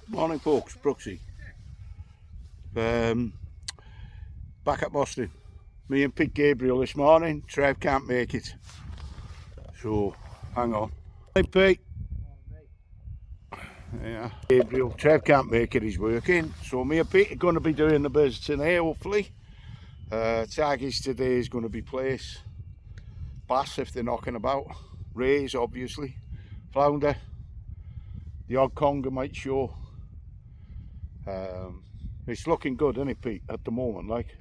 Morning folks, Brooksy. Back at mostyn. Me and Pete Gabriel this morning. Trev can't make it. So, hang on. Hey Pete. Yeah, Gabriel. Trev can't make it, he's working. So me and Pete are going to be doing the biz today, hopefully. Targets today is going to be place. Bass if they're knocking about. Rays, obviously. Flounder. The odd conger might show. It's looking good, isn't it, Pete, at the moment? Like,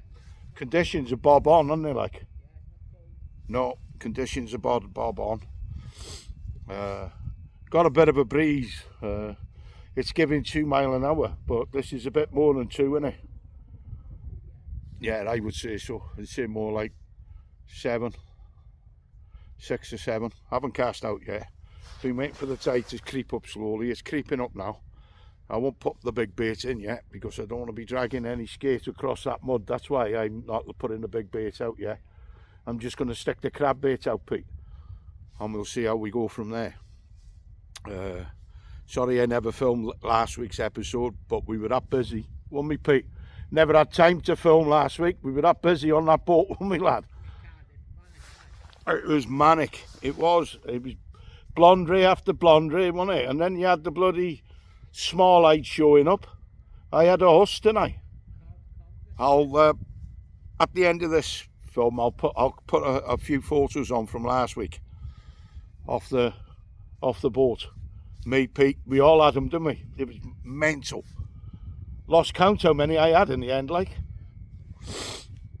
conditions are bob on, aren't they? Like, no, conditions are bob on. Got a bit of a breeze. It's giving 2 miles an hour, but this is a bit more than 2, isn't it? Yeah, I would say so. I'd say more like 7, 6 or 7. I haven't cast out yet. Been waiting for the tide to creep up slowly. It's creeping up now. I won't put the big bait in yet because I don't want to be dragging any skate across that mud. That's why I'm not putting the big bait out yet. I'm just going to stick the crab bait out, Pete, and we'll see how we go from there. Sorry I never filmed last week's episode, but we were that busy, weren't we, Pete? Never had time to film last week. We were that busy on that boat, weren't we, lad? It was manic. It was blondery after blondery, wasn't it? And then you had the bloody small eyed showing up. I had a host, didn't I? I'll at the end of this film I'll put a few photos on from last week off the boat. Me, Pete, we all had them, didn't we? It was mental. Lost count how many I had in the end, like.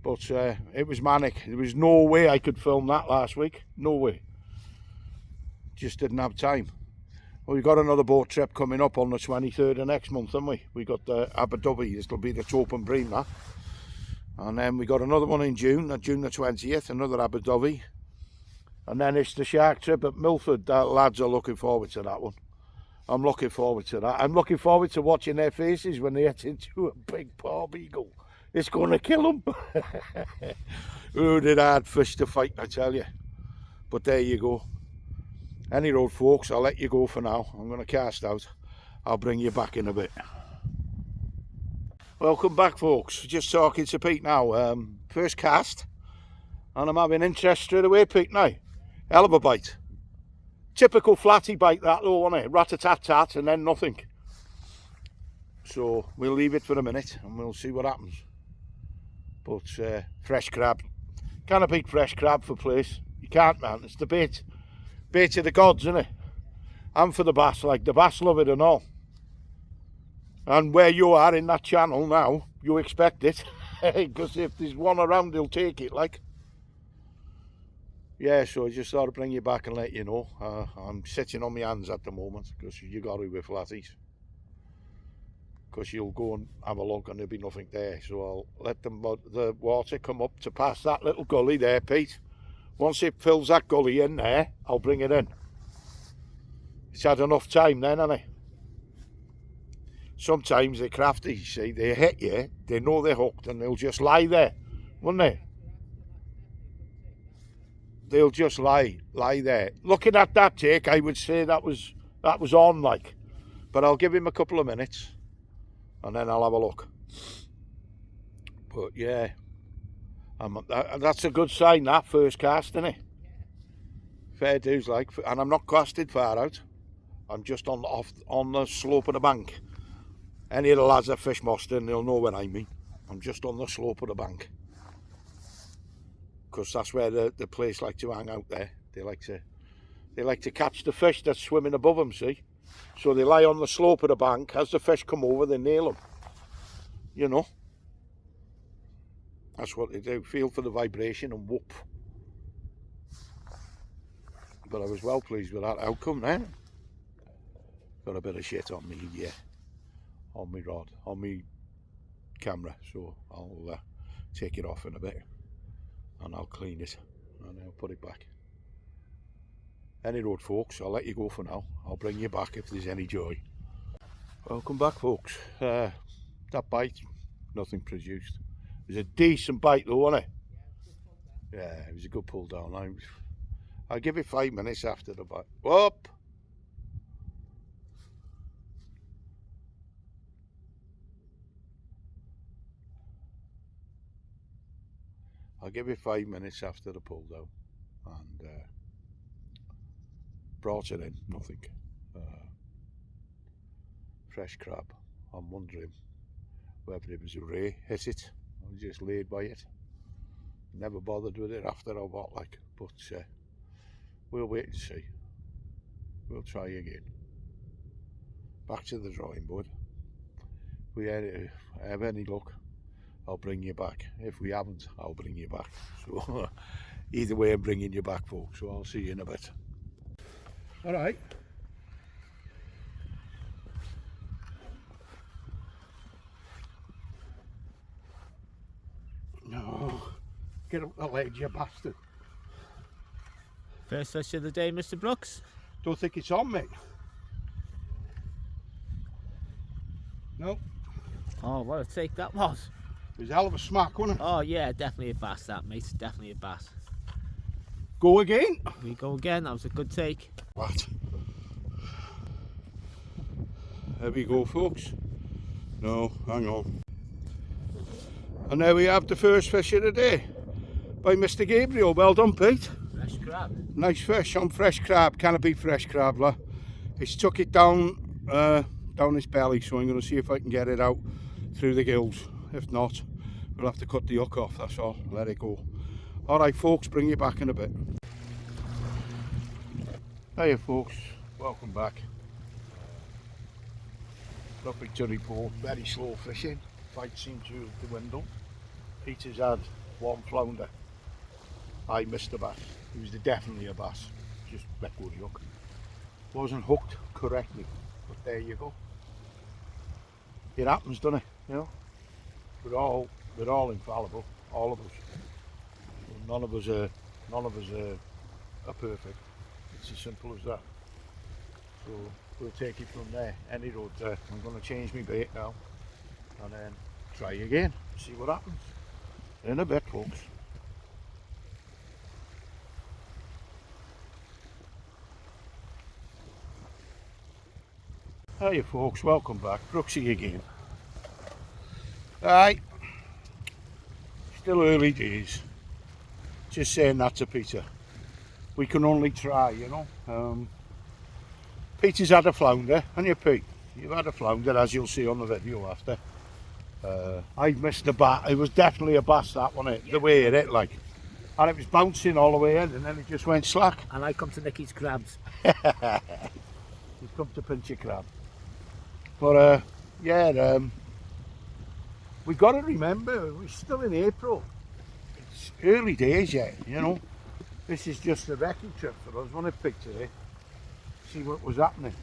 But it was manic. There was no way I could film that last week. No way. Just didn't have time. Well, we've got another boat trip coming up on the 23rd of next month, haven't we? We got the Abu Dhabi. This will be the Top and Bream, that. And then we got another one in June the 20th, another Abu Dhabi. And then it's the shark trip at Milford. The lads are looking forward to that one. I'm looking forward to that. I'm looking forward to watching their faces when they get into a big palm eagle. It's going to kill them. Oh, did hard fish to fight, I tell you. But there you go. Any road, folks, I'll let you go for now. I'm going to cast out. I'll bring you back in a bit. Welcome back, folks. Just talking to Pete now. First cast. And I'm having interest straight away, Pete, now. Hell of a bite. Typical flatty bite, that though, wasn't it? Rat-a-tat-tat and then nothing. So we'll leave it for a minute and we'll see what happens. But fresh crab. Can't beat fresh crab for place. You can't, man. It's the bait of the gods, isn't it? And for the bass, like the bass love it and all. And where you are in that channel now, you expect it. Because if there's one around, they'll take it, like. Yeah, so I just thought I'd bring you back and let you know. I'm sitting on my hands at the moment because you got to with flatties. Because you'll go and have a look and there'll be nothing there. So I'll let the water come up to pass that little gully there, Pete. Once it fills that gully in there, I'll bring it in. It's had enough time then, hasn't it? Sometimes they're crafty, you see. They hit you, they know they're hooked and they'll just lie there, won't they? They'll just lie there. Looking at that take, I would say that was on, like. But I'll give him a couple of minutes and then I'll have a look. But yeah, that's a good sign, that first cast, isn't it? Fair dues, like. And I'm not casted far out. I'm just on the slope of the bank. Any of the lads that fish mostyn, they'll know what I mean. I'm just on the slope of the bank. Because that's where the place like to hang out there. They like to catch the fish that's swimming above them, see? So they lie on the slope of the bank. As the fish come over, they nail them. You know? That's what they do. Feel for the vibration and whoop. But I was well pleased with that outcome there. Got a bit of shit on me, yeah. On me rod, on me camera. So I'll take it off in a bit. And I'll clean it and I'll put it back. Any road, folks, I'll let you go for now. I'll bring you back if there's any joy. Welcome back, folks. That bite, nothing produced. It was a decent bite though, wasn't it? Yeah, it was a good pull down. I'll give it 5 minutes after the bite. Whoop! I'll give it 5 minutes after the pull down, and brought it in, nothing. Fresh crab. I'm wondering whether it was a ray hit it or just laid by it. Never bothered with it after I bought, like, but we'll wait and see. We'll try again. Back to the drawing board. If we have any luck, I'll bring you back. If we haven't, I'll bring you back. So either way, I'm bringing you back, folks. So I'll see you in a bit. All right. No, get up the ledge, you bastard. First fish of the day, Mr. Brooks. Don't think it's on, mate. No. Oh, what a take that was. It was a hell of a smack, wasn't it? Oh yeah, definitely a bass that, mate. Definitely a bass. Go again. We go again. That was a good take. What? There we go, folks. No, hang on. And there we have the first fish of the day by Mr. Gabriel. Well done, Pete. Fresh crab. Nice fish on fresh crab. Can it be fresh crab, lad? He's took it down his belly, so I'm going to see if I can get it out through the gills. If not, we'll have to cut the hook off, that's all. Let it go. All right, folks, bring you back in a bit. Hiya, folks. Welcome back. Nothing to report. Very slow fishing. Fight seemed to have dwindled. Peter's had one flounder. I missed a bass. He was definitely a bass. Just let go of the hook. Wasn't hooked correctly, but there you go. It happens, doesn't it? You know, we're all infallible, all of us. None of us are perfect. It's as simple as that. So we'll take it from there. Any road there. I'm going to change my bait now, and then try again. See what happens. In a bit, folks. Hiya, folks. Welcome back. Brooksy again. Aye. Still early days. Just saying that to Peter. We can only try, you know. Peter's had a flounder, and you, Pete? You've had a flounder, as you'll see on the video after. I missed the bat. It was definitely a bass, that wasn't it? Yeah. The way it hit, like. And it was bouncing all the way in, and then it just went slack. And I come to Nicky's crabs. He's come to pinch a crab. But yeah, we got to remember, we're still in April. It's early days yet, you know. This is just a wrecking trip for us. Want to picture it, see what was happening.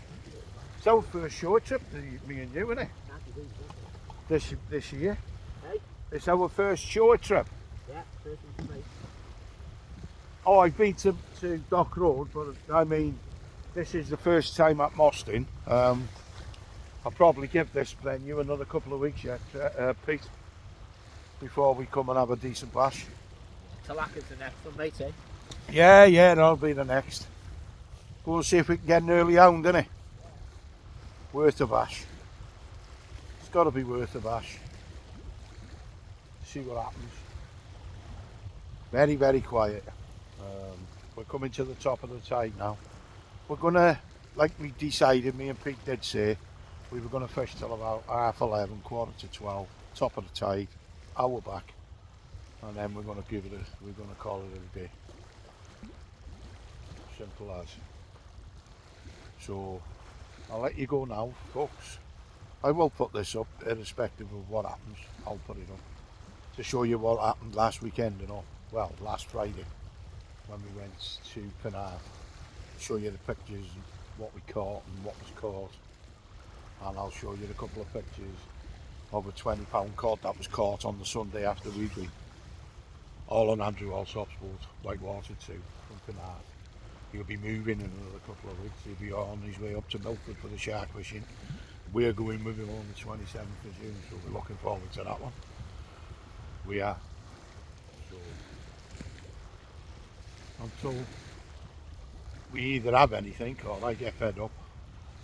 It's our first short trip, me and you, isn't it? This year. Hey? It's our first short trip. Yeah, first one for me. Oh, I've been to Dock Road, but I mean, this is the first time at Mostyn. I'll probably give this venue another couple of weeks yet, Pete, before we come and have a decent bash. Talaka's the next one, mate, eh? Yeah, that'll be the next. Go and see if we can get an early hound, innit? Worth a bash. It's got to be worth a bash. See what happens. Very, very quiet. We're coming to the top of the tide now. We're gonna, like we decided, me and Pete did say, we were gonna fish till about 11:30, 11:45, top of the tide, hour back, and then we're gonna call it a day. Simple as. So I'll let you go now, folks. I will put this up, irrespective of what happens. I'll put it up to show you what happened last weekend, you know. Well, last Friday, when we went to Penard. Show you the pictures of what we caught and what was caught, and I'll show you a couple of pictures of a £20 cod that was caught on the Sunday after we'd been all on Andrew Alsop's boat, Whitewater 2 from Penard. He'll be moving in another couple of weeks. He'll be on his way up to Milford for the shark fishing. We're going with him on the 27th of June, so we're looking forward to that one. We are. So until we either have anything or I get fed up,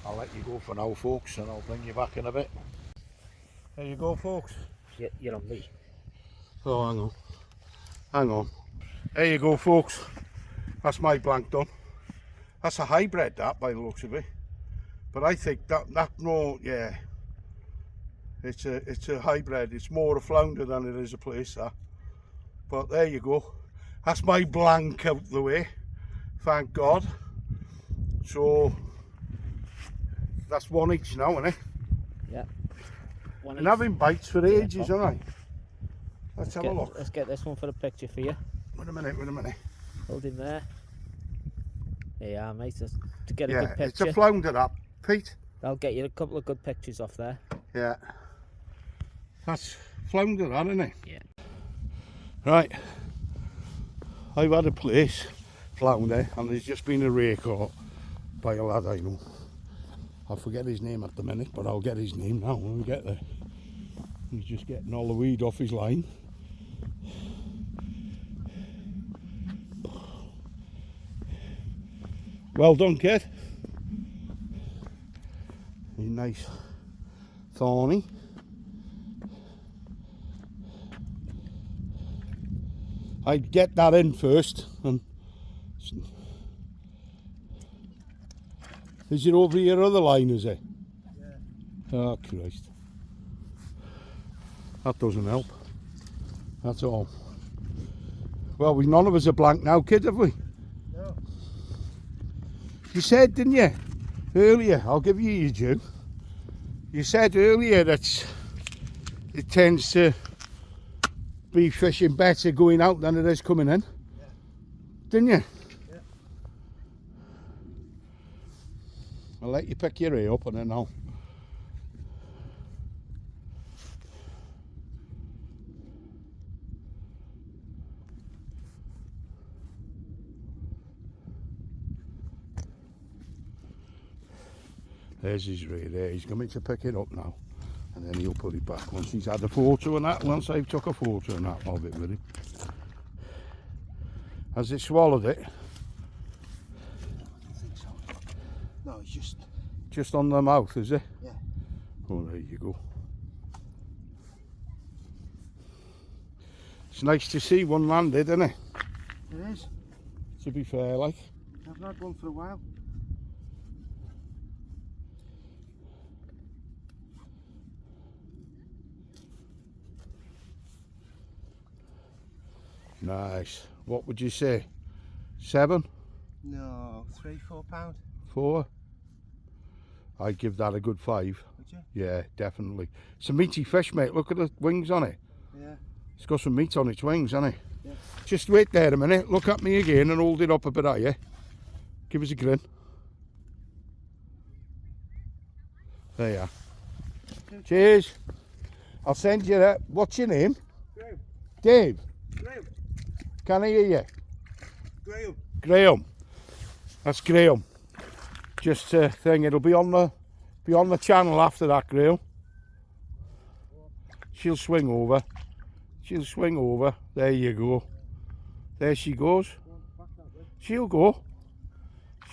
I'll let you go for now, folks, and I'll bring you back in a bit. There you go, folks. You're on me. Oh, hang on. Hang on. There you go, folks. That's my blank done. That's a hybrid, that, by the looks of it. But I think that no, yeah. It's a hybrid. It's more a flounder than it is a place, that. But there you go. That's my blank out the way. Thank God. So that's one each now, isn't it? Yeah. One And each. having bites for ages, aren't I? Let's have a look. Let's get this one for a picture for you. Wait a minute. Hold him there. There you are, mate. To get a Yeah, good picture. it's a flounder, that, Pete. I'll get you a couple of good pictures off there. Yeah. That's flounder, that, isn't it? Yeah. Right. I've had a place, flounder, and there's just been a rake caught by a lad I know. I forget his name at the minute, but I'll get his name now when we get there. He's just getting all the weed off his line. Well done, kid. He's nice, thorny. I'd get that in first. And is it over your other line, is it? Yeah. Oh, Christ. That doesn't help. That's all. Well, none of us are blank now, kid, have we? No. You said, didn't you, earlier, I'll give you your due. You said earlier that it tends to be fishing better going out than it is coming in. Yeah. Didn't you? Yeah. I'll let you pick your ray up and then I'll... There's his ray there. He's coming to pick it up now. And then he'll put it back once he's had a photo and that, once I've took a photo and that of it with him. Has it swallowed it? I think so. No, it's just... Just on the mouth, is it? Yeah. Oh, there you go. It's nice to see one landed, isn't it? It is. To be fair, like. I've not had one for a while. Nice. What would you say? 7? No, £3-4. 4? I'd give that a good 5. Would you? Yeah, definitely. It's a meaty fish, mate. Look at the wings on it. Yeah. It's got some meat on its wings, hasn't it? Yeah. Just wait there a minute. Look at me again and hold it up a bit higher. Give us a grin. There you are. Cheers. I'll send you that. What's your name? Graham. Dave. Graham. Can I hear you? Graham. Graham. That's Graham. Just a thing. It'll be on the channel after that, Graham. She'll swing over. She'll swing over. There you go. There she goes. She'll go.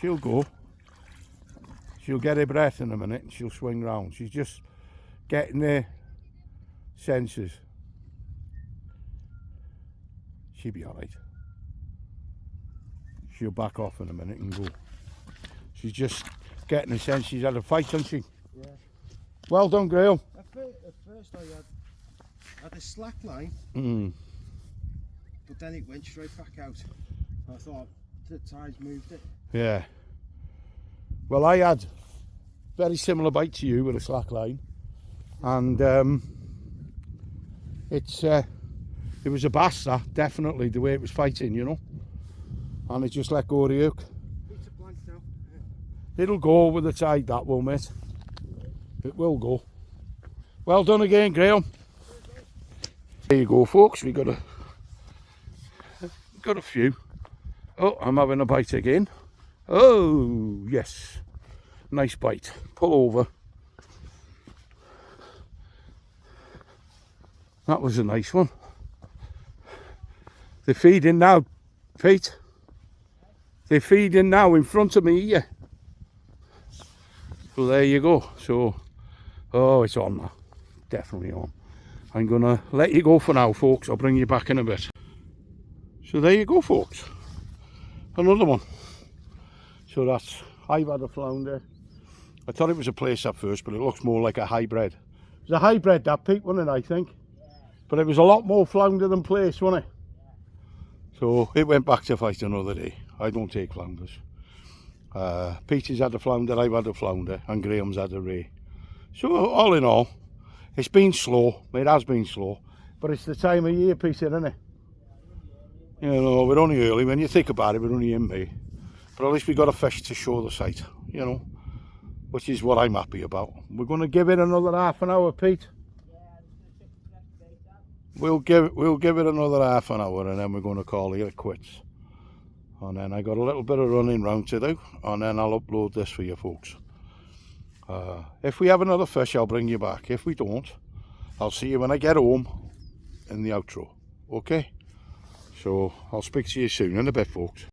She'll go. She'll get her breath in a minute and she'll swing round. She's just getting her senses. She'll be alright. She'll back off in a minute and go. She's just getting a sense she's had a fight, hasn't she? Yeah. Well done, Graham. At first I had a slack line, but then it went straight back out. I thought the tides moved it. Yeah. Well, I had very similar bite to you with a slack line, and it was a bass, that, definitely, the way it was fighting, you know, and it just let go of the hook. It's a blank now. It'll go with the tide, that will, mate. It will go. Well done again, Graham. There you go, folks. We got a few. Oh, I'm having a bite again. Oh, yes. Nice bite. Pull over. That was a nice one. They're feeding now, Pete. They're feeding now in front of me here. So there you go. So, oh, it's on now. Definitely on. I'm going to let you go for now, folks. I'll bring you back in a bit. So there you go, folks. Another one. So that's, I've had a flounder. I thought it was a place at first, but it looks more like a hybrid. It was a hybrid, that Pete, wasn't it, I think? But it was a lot more flounder than place, wasn't it? So it went back to fight another day. I don't take flounders. Peter's had a flounder, I've had a flounder, and Graham's had a ray. So all in all, it's been slow. It has been slow, but it's the time of year, Peter, isn't it? You know, we're only early. When you think about it, we're only in May. But at least we got a fish to show the sight, you know, which is what I'm happy about. We're going to give it another half an hour, Pete. We'll give it another half an hour, and then we're going to call it quits. And then I got a little bit of running round to do, and then I'll upload this for you folks. If we have another fish, I'll bring you back. If we don't, I'll see you when I get home in the outro. Okay? So I'll speak to you soon in a bit, folks.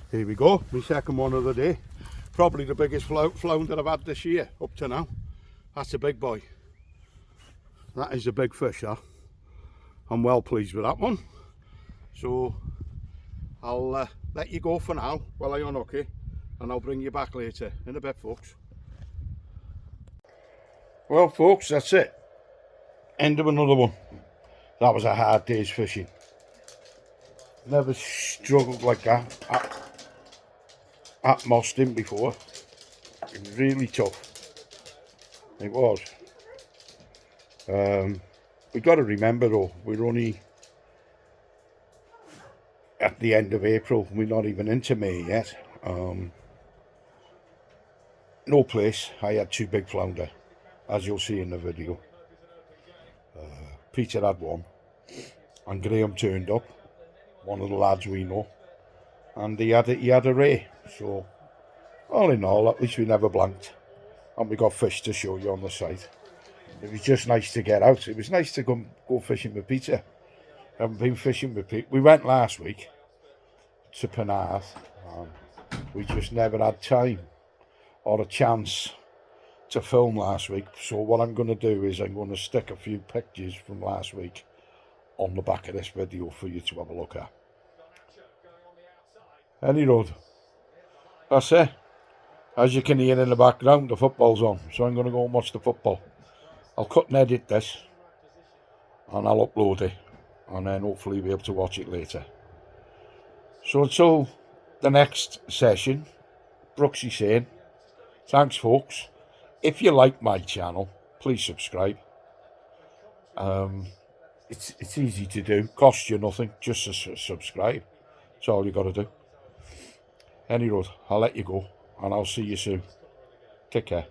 Here we go, my second one of the day. Probably the biggest flounder I've had this year up to now. That's a big boy. That is a big fish, that. I'm well pleased with that one. So I'll let you go for now while I unhook it, and I'll bring you back later in a bit, folks. Well, folks, that's it. End of another one. That was a hard day's fishing. Never struggled like that at mostyn before. It was really tough. It was. We've got to remember though, we're only at the end of April. We're not even into May yet. No place. I had two big flounder, as you'll see in the video. Peter had one, and Graham turned up, one of the lads we know, and he had a ray. So all in all, at least we never blanked, and we got fish to show you on the site. It was just nice to get out. It was nice to go fishing with Peter. I haven't been fishing with Peter. We went last week to Penarth, and we just never had time or a chance to film last week. So what I'm going to do is I'm going to stick a few pictures from last week on the back of this video for you to have a look at. Any road. That's it. As you can hear in the background, the football's on, so I'm going to go and watch the football. I'll cut and edit this, and I'll upload it, and then hopefully be able to watch it later. So until the next session, Brooksy saying, thanks folks. If you like my channel, please subscribe. It's easy to do, costs you nothing, just to subscribe. That's all you got to do. Any road, I'll let you go, and I'll see you soon. Take care.